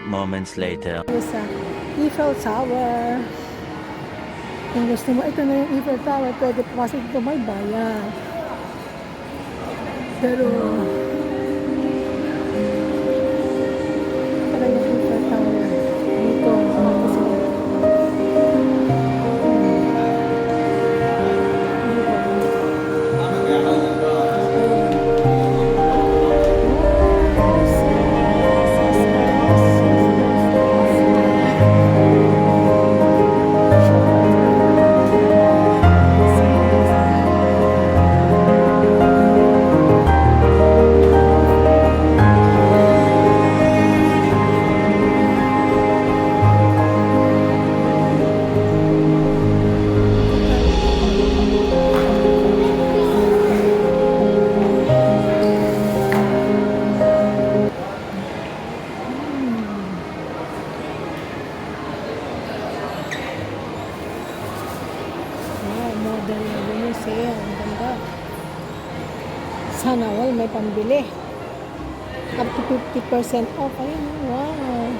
moments later. Sa Eiffel Tower. Kung gusto mo, ito na yung Eiffel Tower. Pwede pumasok dito, may bayan. Pero, para yung Eiffel Tower. Dito, kasi modern na Venecia. Ang ganda. Sana all may pambili. Up to 50% off. Ayun, wow.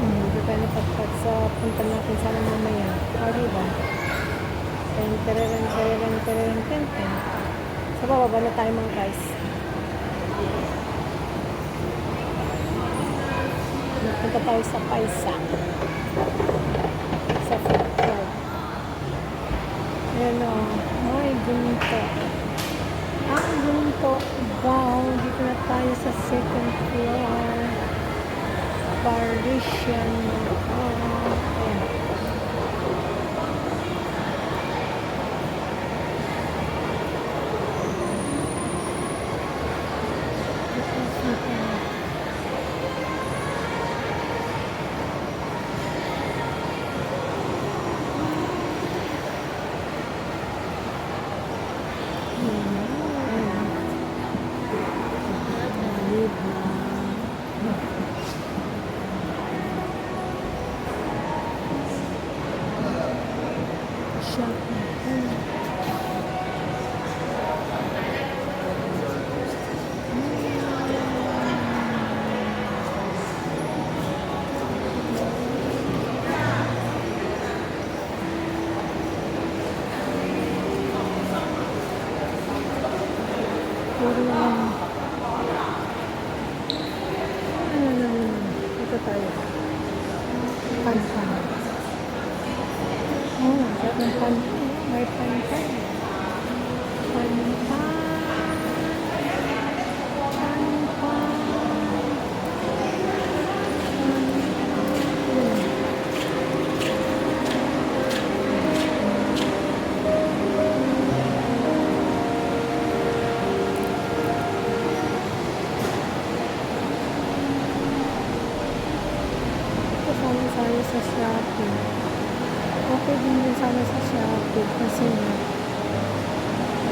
Hindi tayo napagpag sa punta natin sana mamaya. Diba? Sa bababa na tayo mga guys. Punta tayo sa Paisa. Sa food court. Ayan o. Ay, gunto. Ang gunto. Wow. Dito na tayo sa second floor. Parisian. Ayan. Ito tayo. Panpan. Oh, panpan. May panpan. Panpan. Sana sa Shopee. Okay din sana sa Shopee kasi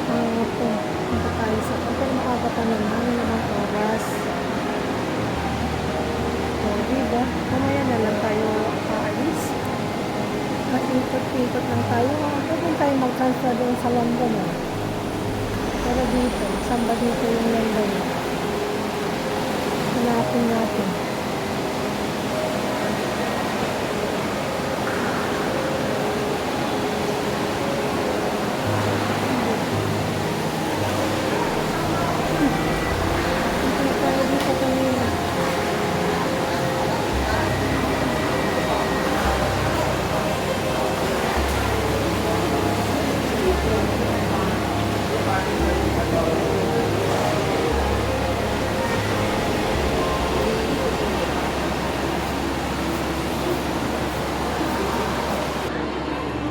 punta tayo sa pagkakita makaba pa naman ng oras. So, diba? Mamaya na lang tayo aalis. Mag-ikot-ikot lang tayo. Pwede tayo mag-transfer doon sa London. Pero dito, saan ba dito yung London? Hanapin natin.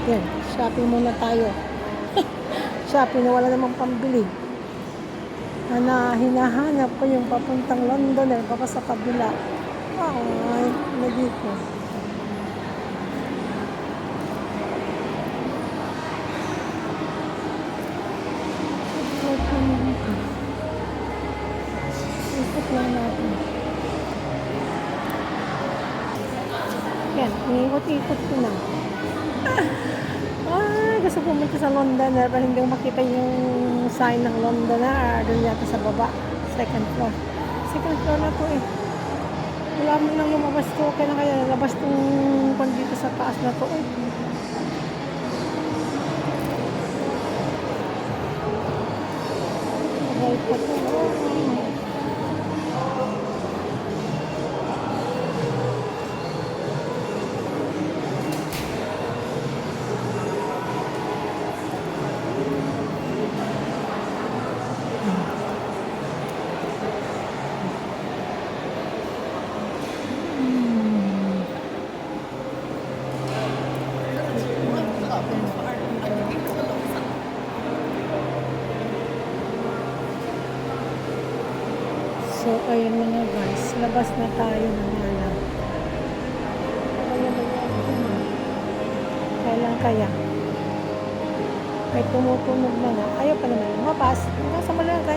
Yan, shopping muna tayo. Shopping na wala namang pambili. Hinahanap ko yung papuntang London eh, baka sa kabila. Ay, lagi ko. Ikot lang natin. Yan, iniikot-ikot ko na. Ay, gusto pumunta sa Londoner pero hindi ko makita yung sign ng Londoner. Doon yata sa baba. Second floor. Second floor na to eh. Wala mo nang lumabas to. Kaya na kaya lalabas tong kung dito sa taas na to eh. Right pa to. So, ayun mga guys, labas na tayo ng alam. Kailan kaya? May tumutunog na nga. Ayaw pa naman lumabas. Hanggang sa mali lang tayo